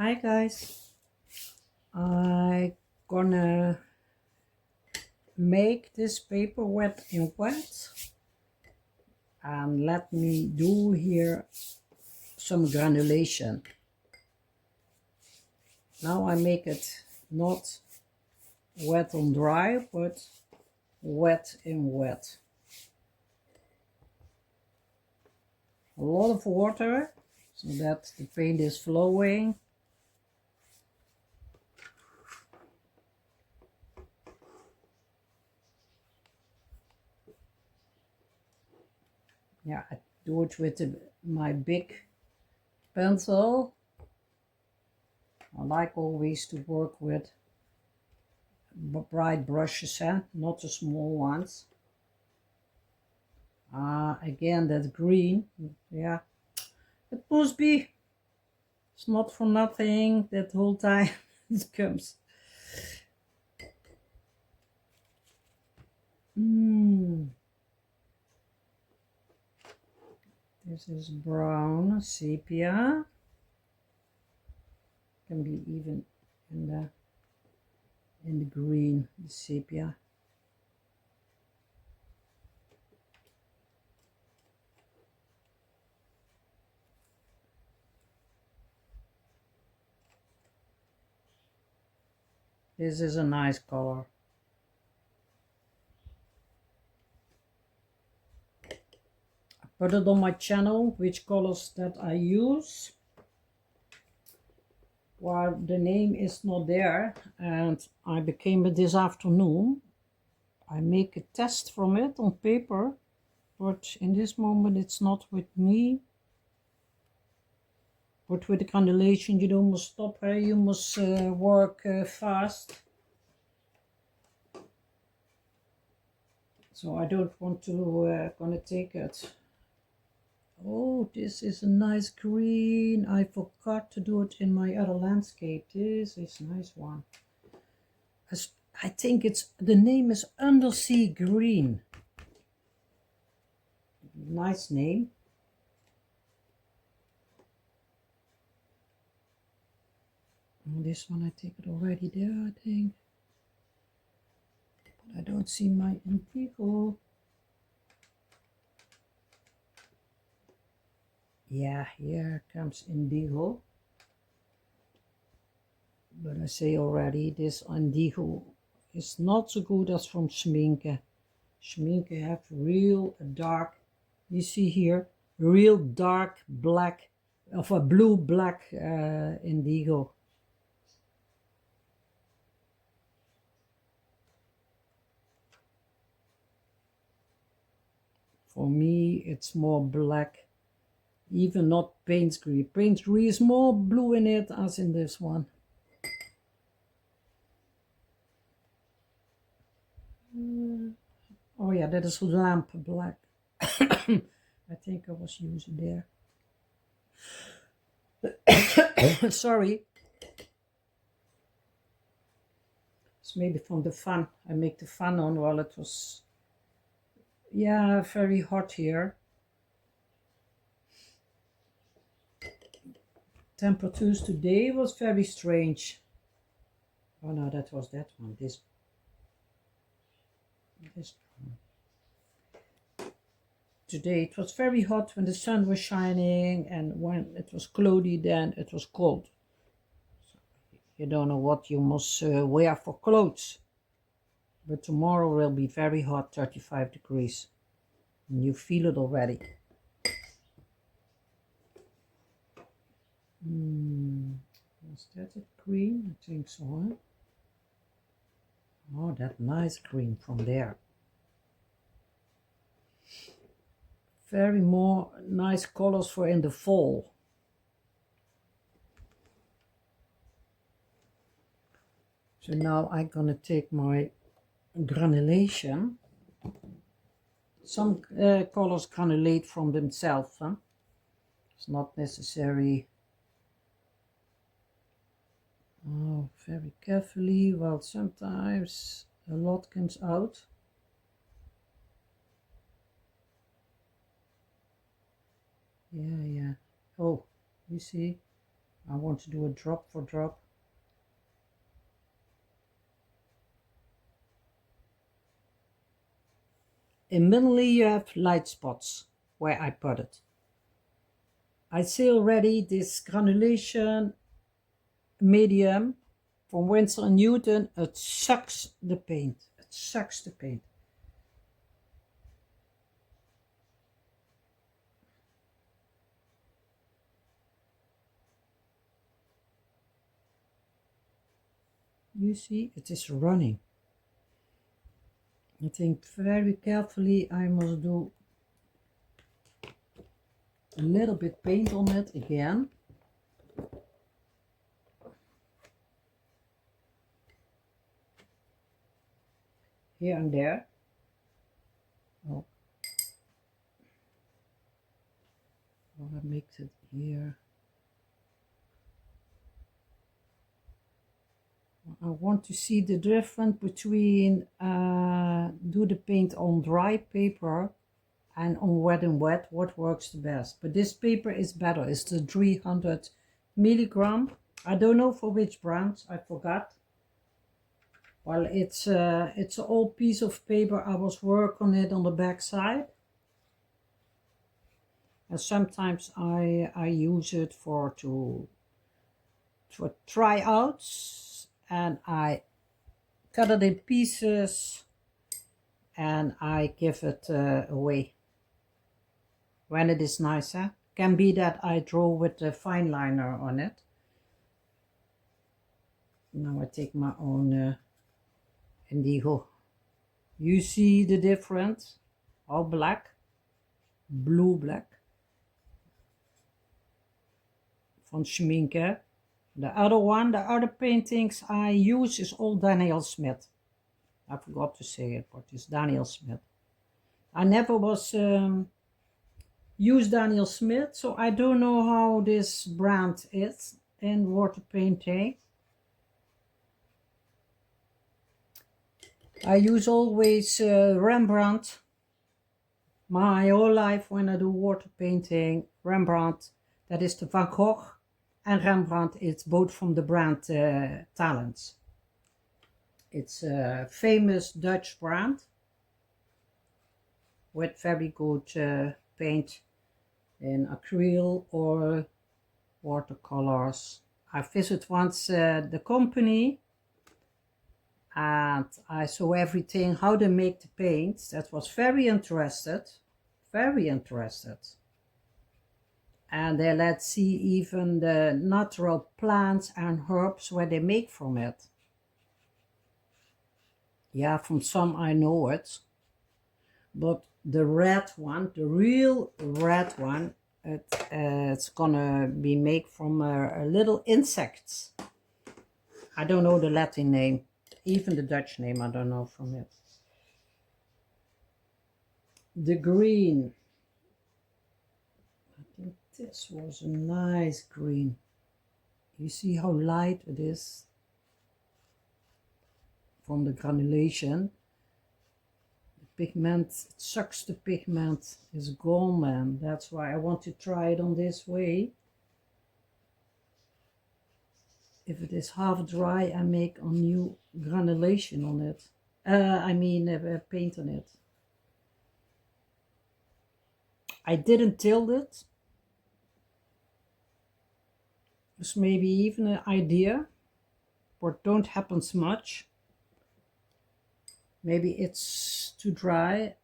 Hi guys, I gonna make this paper wet in wet, and let me do here some granulation. Now I make it not wet on dry, but wet in wet. A lot of water so that the paint is flowing. Yeah, I do it with my big pencil. I like always to work with bright brushes, not the small ones. Again, that green, yeah, it must be, it's not for nothing that whole time it comes. This is brown sepia, can be even in the green, the sepia. This is a nice color. I put it on my channel, which colors that I use. While the name is not there, and I became it this afternoon, I make a test from it on paper, but in this moment it's not with me. But with the granulation you don't must stop, you must work fast. So I don't want to gonna take it. Oh, this is a nice green. I forgot to do it in my other landscape. This is a nice one. I think it's, the name is Undersea Green. Nice name. And this one I take it already there, I think. But I don't see my indigo. Yeah, here comes indigo. But I say already, this indigo is not so good as from Schminke. Schminke have real dark, you see here, real dark black, of a blue black indigo. For me it's more black, even not paint green. Paint green is more blue in it as in this one. Oh yeah, that is lamp black. I think I was using there. Sorry. It's maybe from the fan. I make the fan on while it was, yeah, very hot here. Temperatures today was very strange. Oh no, that was that one. This today it was very hot when the sun was shining, and when it was cloudy then it was cold. So you don't know what you must wear for clothes. But tomorrow will be very hot, 35 degrees. And you feel it already. Was that a green? I think so, huh? Oh, that nice green from there. Very more nice colors for in the fall. So now I'm gonna take my granulation. Some colors granulate from themselves, huh? It's not necessary. Oh, very carefully. Well, sometimes a lot comes out. Yeah. Oh, you see, I want to do a drop for drop. In middle you have light spots where I put it. I say already this granulation medium from Winsor & Newton, it sucks the paint. It sucks the paint. You see, it is running. I think very carefully I must do a little bit paint on it again. Here and there. Oh. Well, I make it here. I want to see the difference between do the paint on dry paper and on wet and wet, what works the best. But this paper is better. It's the 300 milligram. I don't know for which brand, I forgot. Well, it's an old piece of paper. I was working on it on the back side. And sometimes I use it for tryouts, and I cut it in pieces and I give it away when it is nicer. Can be that I draw with the fine liner on it. Now I take my own indigo. You see the difference? All black, blue black. Van Schminke. The other paintings I use is all Daniel Smith. I forgot to say it, but it's Daniel Smith. I never was used Daniel Smith, so I don't know how this brand is in water painting. I use always Rembrandt. My whole life when I do water painting, Rembrandt, that is the Van Gogh, and Rembrandt, it's both from the brand Talents. It's a famous Dutch brand with very good paint in acrylic or watercolors. I visited once the company and I saw everything, how they make the paints. That was very interested. And they let see even the natural plants and herbs where they make from it. Yeah, from some I know it. But the red one, the real red one, it's gonna be made from little insects. I don't know the Latin name. Even the Dutch name I don't know from it. The green. I think this was a nice green. You see how light it is from the granulation. The pigment, it sucks the pigment, is gone, man. That's why I want to try it on this way. If it is half dry, I make a new granulation on it. Paint on it. I didn't tilt it. It's maybe even an idea, but don't happens much. Maybe it's too dry.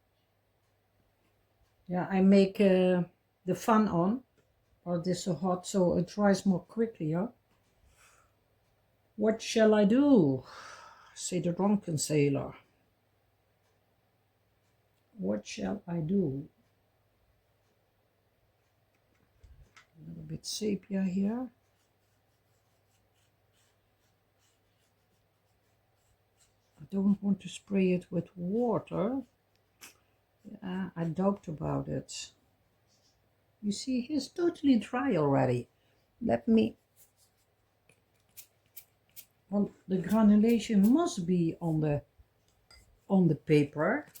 Yeah, I make the fan on, or this so hot so it dries more quickly. Yeah? What shall I do? Say the drunken sailor. What shall I do? A little bit sepia here. I don't want to spray it with water. Yeah, I doubt about it. You see, he's totally dry already. Let me... Well, the granulation must be on the paper.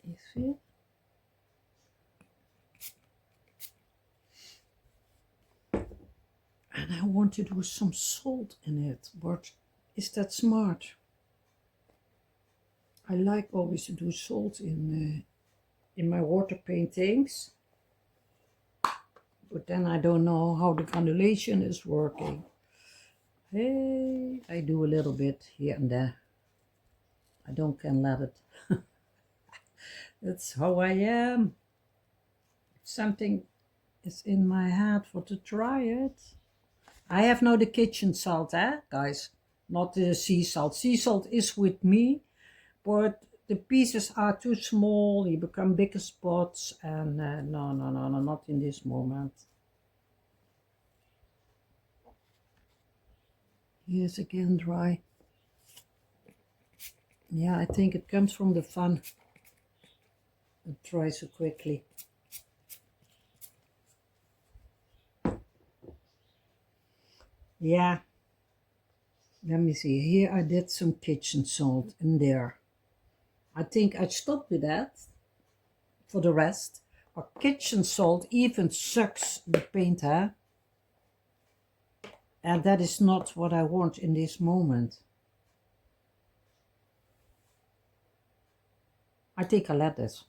You see? And I want to do some salt in it, but is that smart? I like always to do salt in my water paintings, but then I don't know how the granulation is working. Hey, I do a little bit here and there. I don't can let it. That's how I am. If something is in my head for to try it. I have now the kitchen salt, guys, not the sea salt. Sea salt is with me, but the pieces are too small. You become bigger spots, and no, not in this moment. Here's again dry. Yeah, I think it comes from the fun. It dries so quickly. Yeah. Let me see. Here I did some kitchen salt in there. I think I'd stop with that for the rest. But kitchen salt even sucks the paint, huh? And that is not what I want in this moment. I think I let this.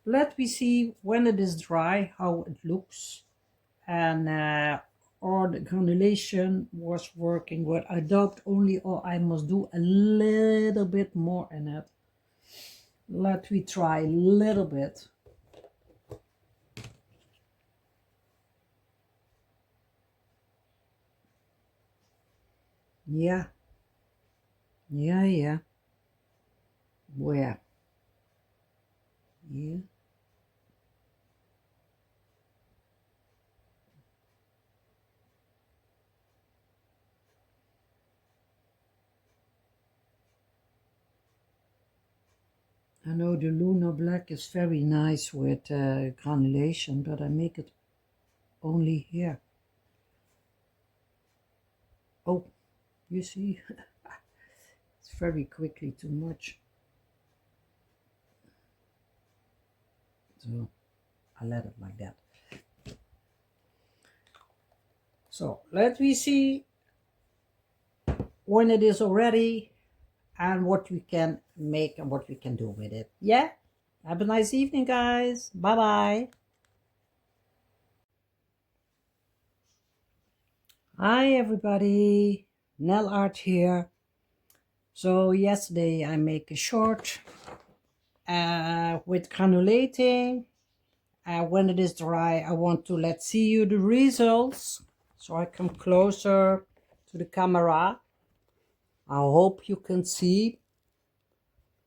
Let me see when it is dry how it looks, and or the granulation was working good. I doubt only, or I must do a little bit more in it. Let me try a little bit. Yeah. Yeah. Where? Yeah. I know the Lunar Black is very nice with granulation, but I make it only here. Oh, you see, it's very quickly too much. So I let it like that. So let me see when it is already and what we can make and what we can do with it. Yeah? Have a nice evening, guys. Bye-bye. Hi, everybody. Nell Art here. So yesterday I make a short with granulating. When it is dry, I want to let's see you the results. So I come closer to the camera. I hope you can see.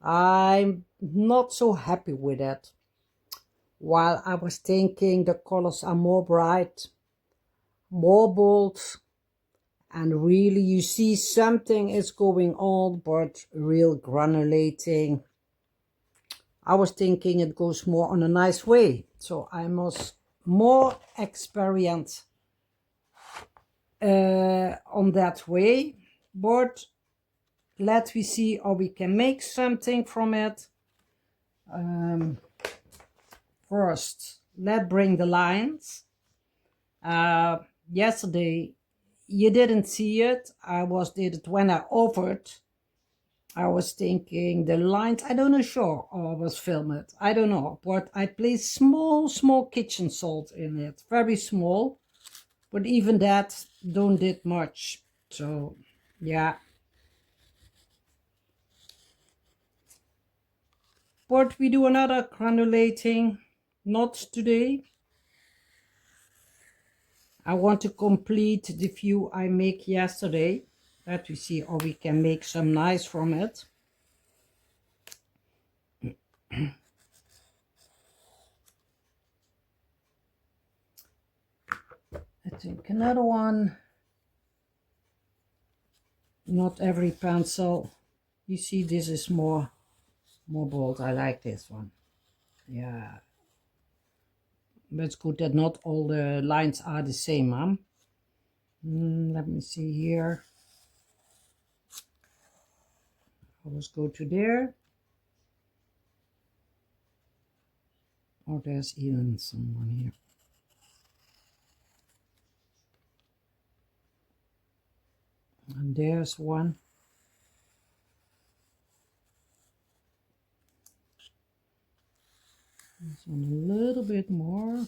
I'm not so happy with it. While I was thinking the colors are more bright, more bold, and really you see something is going on, but real granulating. I was thinking it goes more on a nice way. So I must more experience on that way. But let me see how we can make something from it. First, let's bring the lines. Yesterday, you didn't see it. Did it when I offered. I was thinking the lines, I don't know, sure, or was film it. I don't know, but I placed small kitchen salt in it, very small, but even that don't did much. So, yeah. But we do another granulating, not today. I want to complete the view I make yesterday. Let we see how we can make some nice from it. I think another one. Not every pencil. You see, this is more bold. I like this one. Yeah. But it's good that not all the lines are the same, huh? Let me see here. Let's go to there. Oh, there's even someone here. And there's one. This one a little bit more.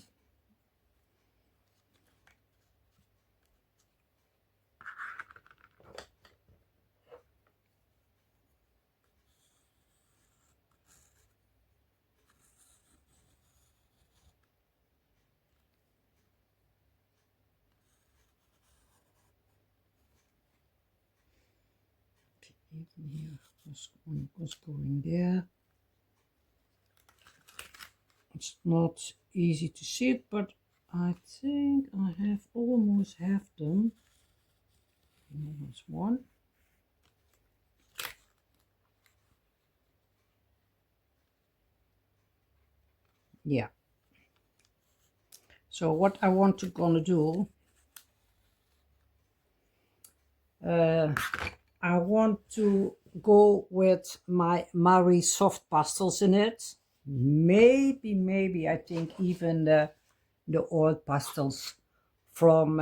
Even here, this one was going there. It's not easy to see it, but I think I have almost half them. There's one. Yeah. So what I want to gonna do, I want to go with my Marie Softpastels in it. Maybe I think even the oil pastels from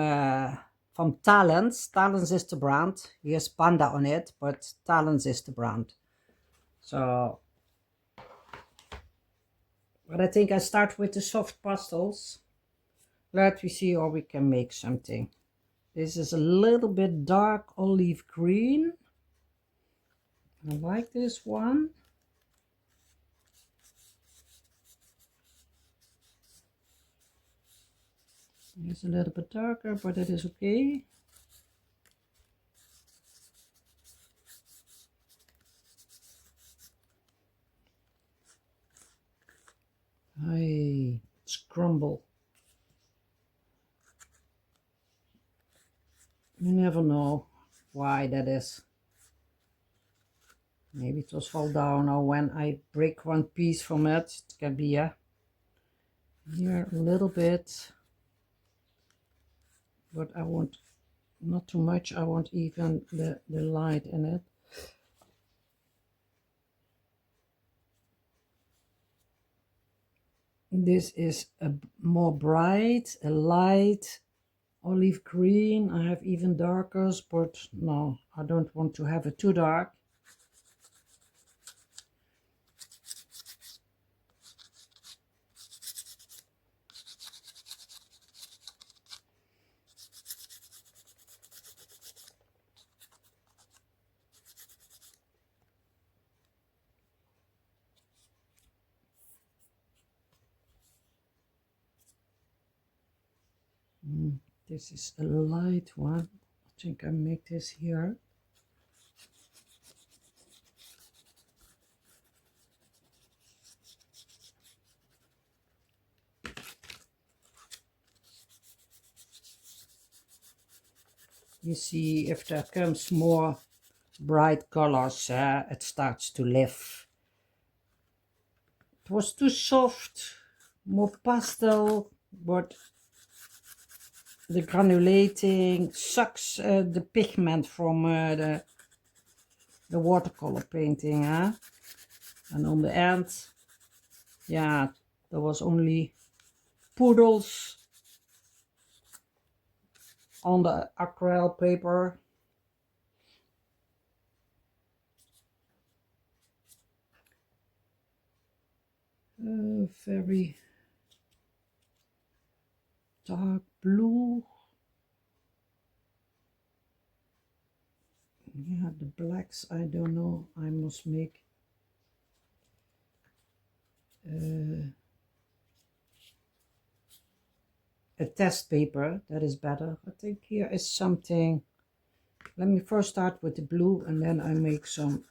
Talents. Talents is the brand. Here's Panda on it, but Talents is the brand. So, but I think I start with the Softpastels. Let me see how we can make something. This is a little bit dark olive green. I like this one. It's a little bit darker, but it is okay. Hey, it's crumble. You never know why that is. Maybe it was fall down, or when I break one piece from it, it can be here a little bit. But I want not too much. I want even the light in it. This is a more bright, a light olive green. I have even darkers, but no, I don't want to have it too dark. This is a light one. I think I make this here. You see, if there comes more bright colors, it starts to live. It was too soft, more pastel, but the granulating sucks the pigment from the watercolor painting, and on the end, yeah, there was only poodles on the acrylic paper. Very dark blue. Yeah, the blacks, I don't know. I must make a test paper. That is better. I think here is something. Let me first start with the blue, and then I make some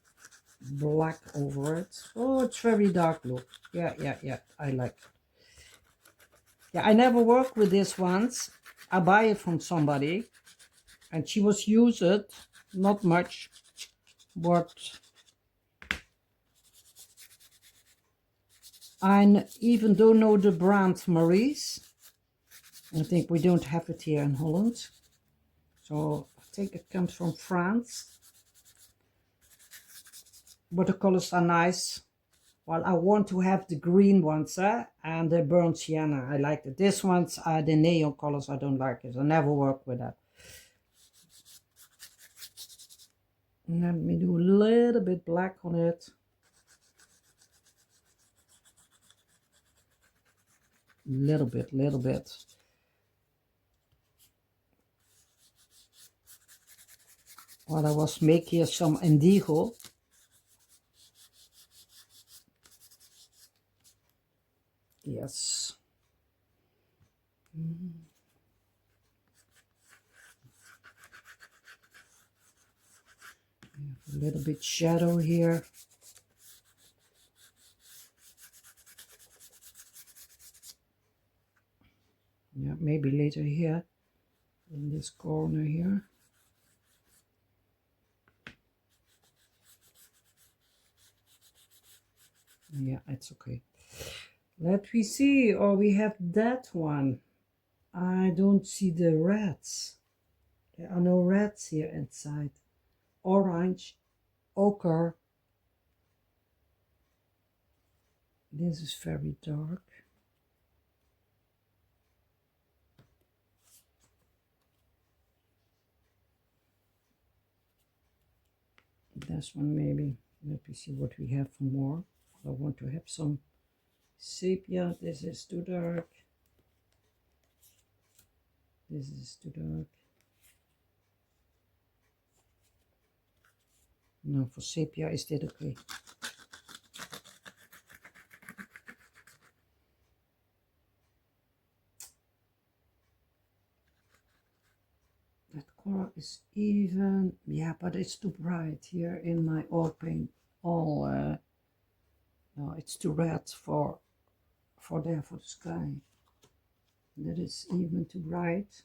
black over it. Oh, it's very dark blue. Yeah, I like it. Yeah, I never worked with this once. I buy it from somebody, and she was use it, not much, but I even don't know the brand Marie's. I think we don't have it here in Holland. So I think it comes from France. But the colors are nice. Well, I want to have the green ones and the burnt sienna. I like it. This ones are the neon colors. I don't like it. I never work with that. Let me do a little bit black on it. Little bit. While I was making some indigo. Yes. A little bit shadow here. Yeah, maybe later here in this corner here. Yeah, it's okay. Let me see. Oh, we have that one. I don't see the reds. There are no reds here inside. Orange, ochre. This is very dark. This one maybe. Let me see what we have for more. I want to have some sepia. This is too dark. This is too dark. No, for sepia is that okay. That color is even, yeah, but it's too bright here in my oil paint. No, it's too red for the sky. That is even too bright.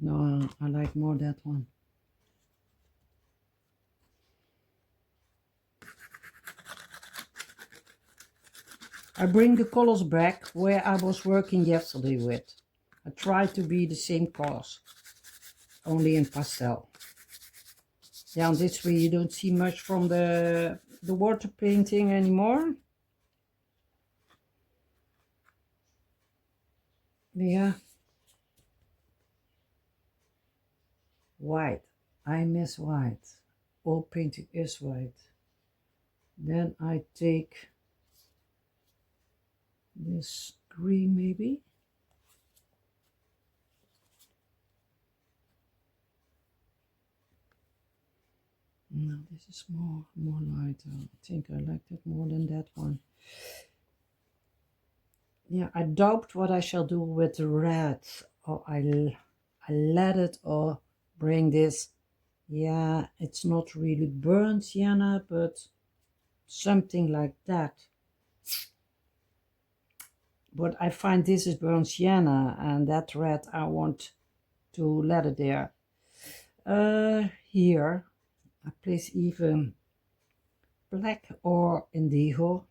No, I like more that one. I bring the colors back where I was working yesterday with. I try to be the same colors, only in pastel. Yeah, and this way you don't see much from the water painting anymore. Yeah. White. I miss white. All painting is white. Then I take this green maybe. No, this is more lighter. I think I like that more than that one. Yeah, I doubt what I shall do with the red. Or I let it or bring this. Yeah, it's not really burnt sienna, but something like that. But I find this is burnt sienna, and that red I want to let it there. Here I place even black or indigo.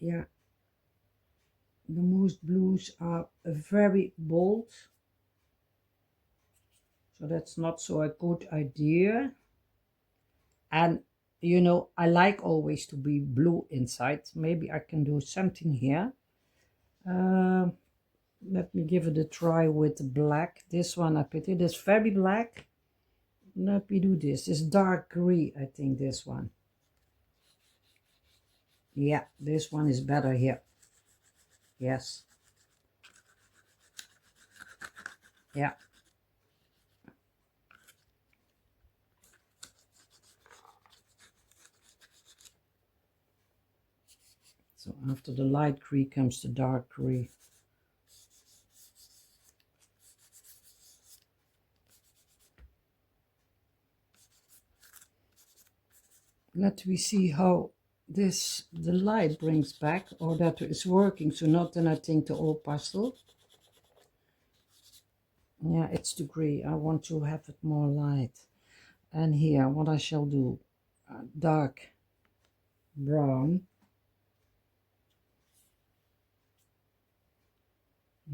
Yeah, the most blues are very bold, so that's not so a good idea. And you know, I like always to be blue inside. Maybe I can do something here. Let me give it a try with the black. This one I put it is very black. Let me do this. It's dark gray, I think this one. Yeah, this one is better here. Yes. Yeah. So after the light gray comes the dark gray. Let me see how the light brings back, or that is working. So not then I think the old pastel. Yeah, it's too gray. I want to have it more light. And here, what I shall do, dark brown.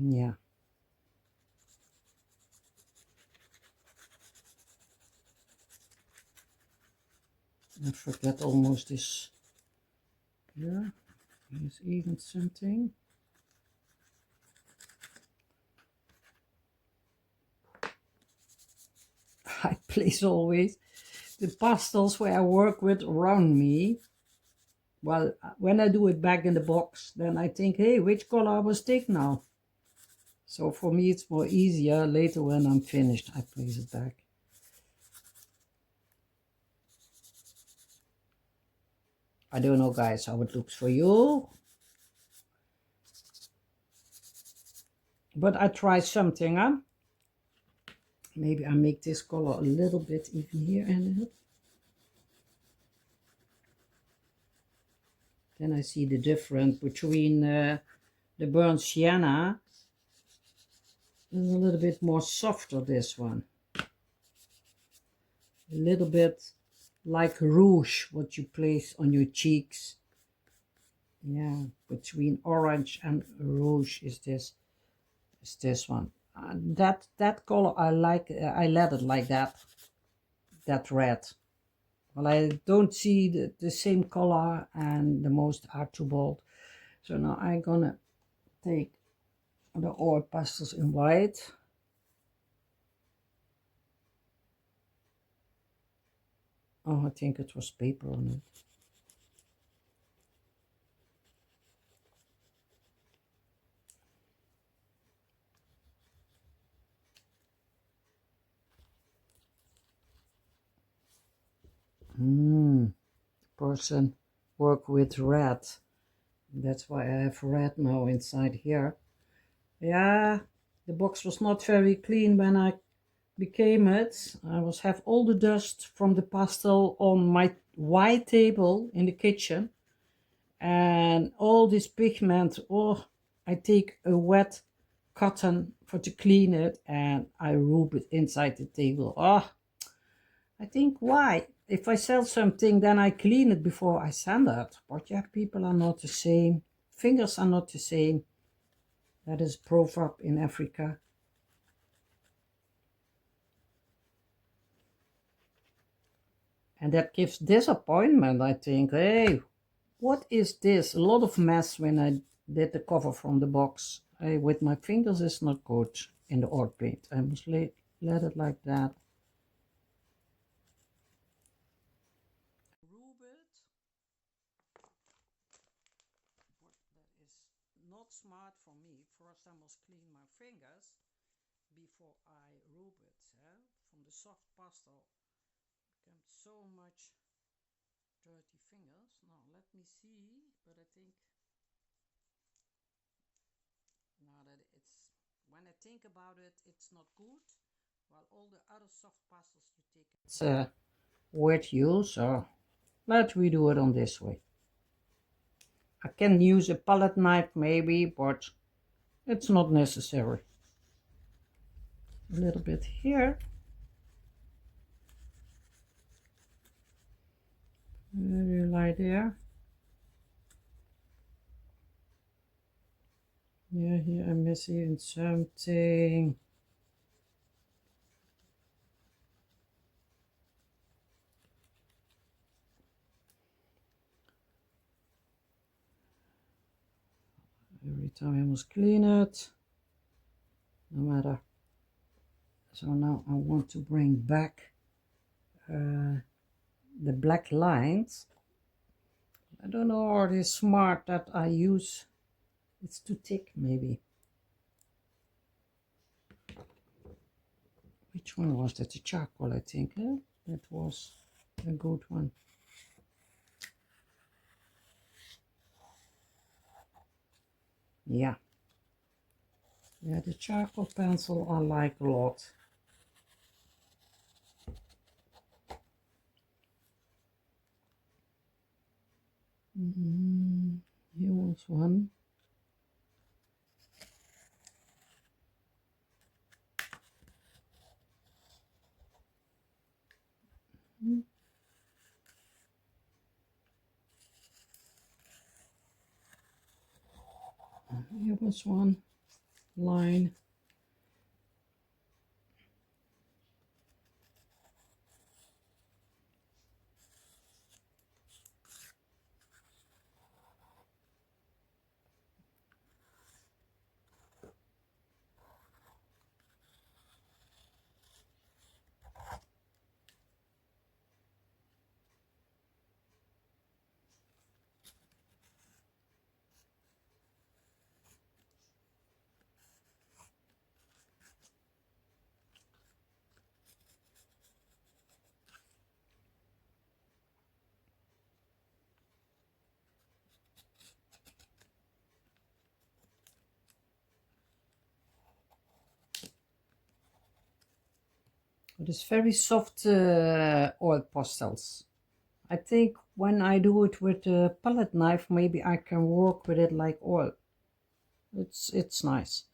Yeah. I forget almost this. Yeah, here's even something. I place always the pastels where I work with around me. Well, when I do it back in the box, then I think, hey, which color I will stick now? So for me, it's more easier later when I'm finished. I place it back. I don't know, guys, how it looks for you. But I try something, huh? Maybe I make this color a little bit even here in it. Then I see the difference between the burnt sienna. It's a little bit more softer, this one. A little bit like rouge, what you place on your cheeks. Yeah, between orange and rouge is this one. That color I like. I let it like that. That red. Well, I don't see the same color and the most Archibald. So now I'm gonna take the oil pastels in white. Oh, I think it was paper on it. Person work with red. That's why I have red now inside here. Yeah, the box was not very clean when I became it. I was have all the dust from the pastel on my white table in the kitchen. And all this pigment, oh, I take a wet cotton for to clean it and I rub it inside the table. Oh, I think why? If I sell something, then I clean it before I send it. But yeah, people are not the same. Fingers are not the same. That is a proverb in Africa. And that gives disappointment, I think. Hey, what is this? A lot of mess when I did the cover from the box. Hey, with my fingers is not good in the oil paint. I must let it like that. Rub it. But that is not smart for me. First I must clean my fingers before I rub it. From the soft pastel comes so much dirty fingers. Now let me see, but I think now that it's when I think about it, it's not good. While all the other soft pastels you take, it's wet use. So let's redo it on this way. I can use a palette knife maybe, but it's not necessary. A little bit here. Very light there. Yeah, here I'm missing something. Every time I must clean it, no matter. So now I want to bring back the black lines. I don't know, or it is smart that I use, it's too thick maybe. Which one was that? The charcoal, I think. That was a good one. Yeah. Yeah, the charcoal pencil I like a lot. Here was one. Here was one line. It is very soft oil pastels. I think when I do it with a palette knife, maybe I can work with it like oil. It's nice.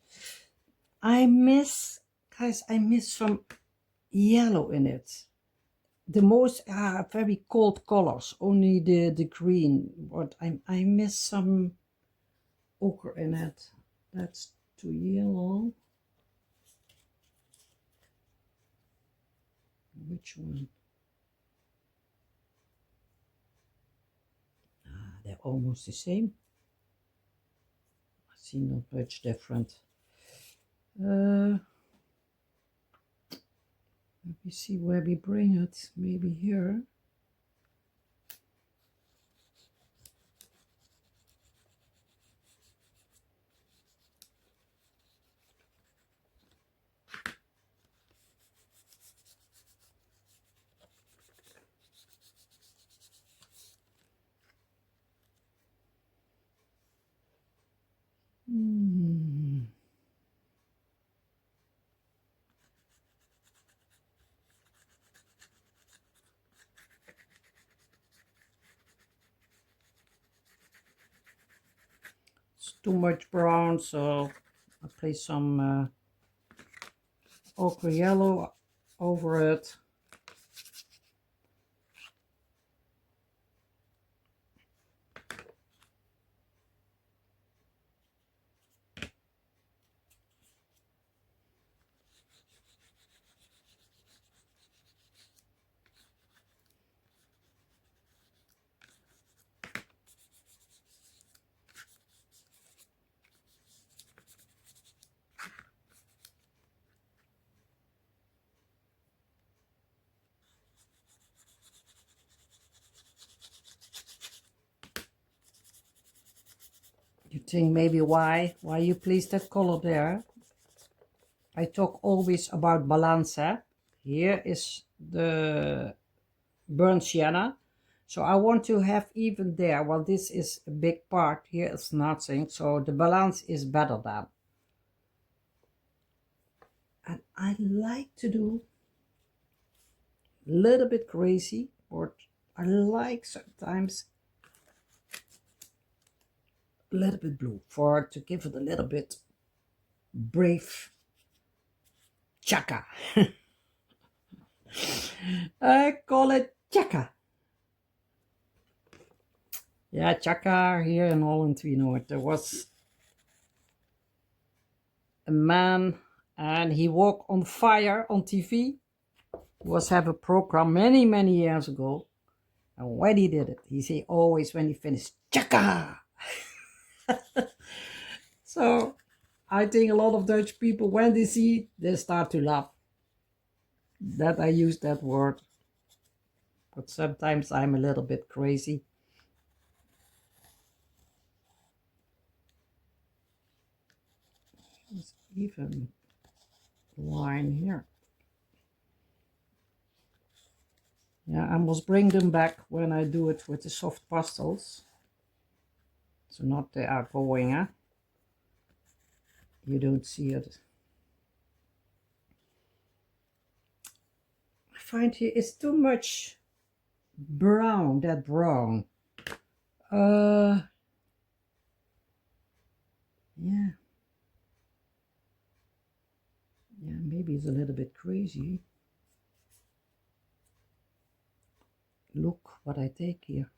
I miss, guys, I miss some yellow in it. The most very cold colors, only the green. But I miss some ochre in it. That's too yellow. Which one? They're almost the same. I see not much different. Let me see where we bring it. Maybe here. It's too much brown, so I place some ochre yellow over it. You think maybe why you place that color there? I talk always about balance. Here is the burnt sienna, so I want to have even there. Well, this is a big part, here it's nothing, so the balance is better than. And I like to do a little bit crazy, but I like sometimes a little bit blue to give it a little bit brave chaka. I call it chaka. Yeah, chaka here in Holland, we know it. There was a man and he walked on fire on TV. He was have a program many years ago. And when he did it, he say always when he finished, chaka. So I think a lot of Dutch people, when they see, they start to laugh that I use that word. But sometimes I'm a little bit crazy. There's even line here. Yeah, I must bring them back when I do it with the soft pastels. So not they are going, huh? You don't see it. I find here it's too much brown, that brown. Yeah. Yeah, maybe it's a little bit crazy. Look what I take here.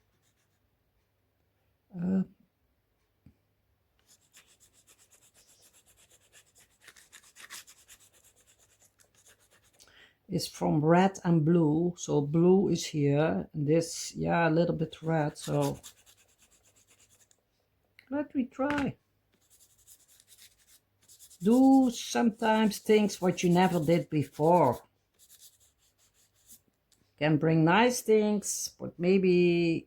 It's from red and blue, so blue is here, and this, yeah, a little bit red, so let me try. Do sometimes things what you never did before. Can bring nice things, but maybe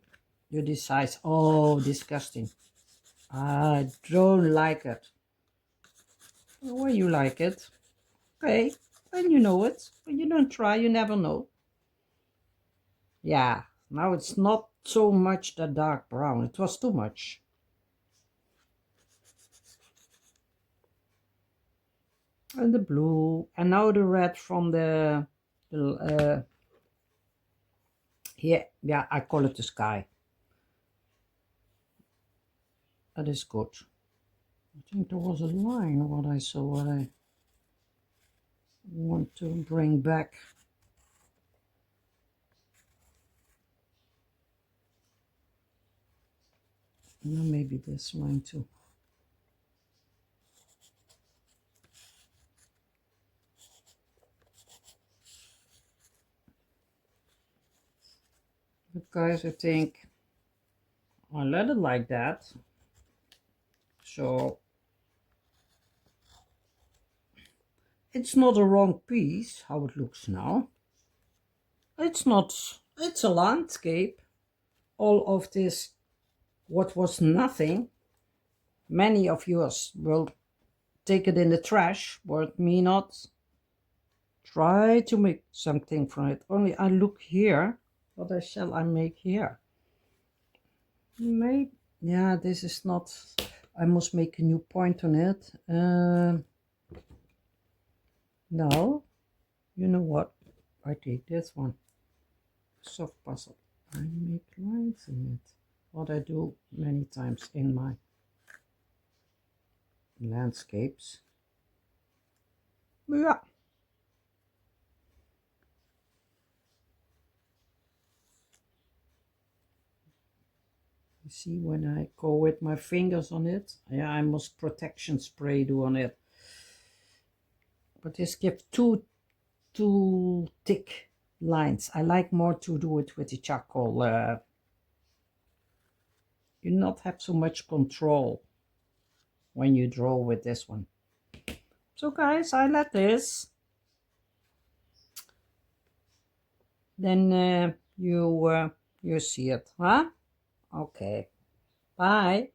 you decide, oh, disgusting. I don't like it. Well, you like it. Okay, then you know it. When you don't try, you never know. Yeah, now it's not so much the dark brown. It was too much. And the blue, and now the red from the Here, yeah, I call it the sky. That is good. I think there was a line what I saw what I want to bring back. No, maybe this line too. But guys, I think I'll let it like that. So it's not a wrong piece how it looks now. It's not, it's a landscape. All of this, what was nothing, many of yours will take it in the trash, but me not. Try to make something from it. Only I look here, what shall I make here? Maybe, yeah, this is not, I must make a new point on it. No, you know what? I take this one. Soft puzzle. I make lines in it. What I do many times in my landscapes. Yeah. You see when I go with my fingers on it, yeah, I must protection spray do on it. But this gives too thick lines. I like more to do it with the charcoal. You not have so much control when you draw with this one. So guys, I let this. Then you see it, huh? Okay. Bye.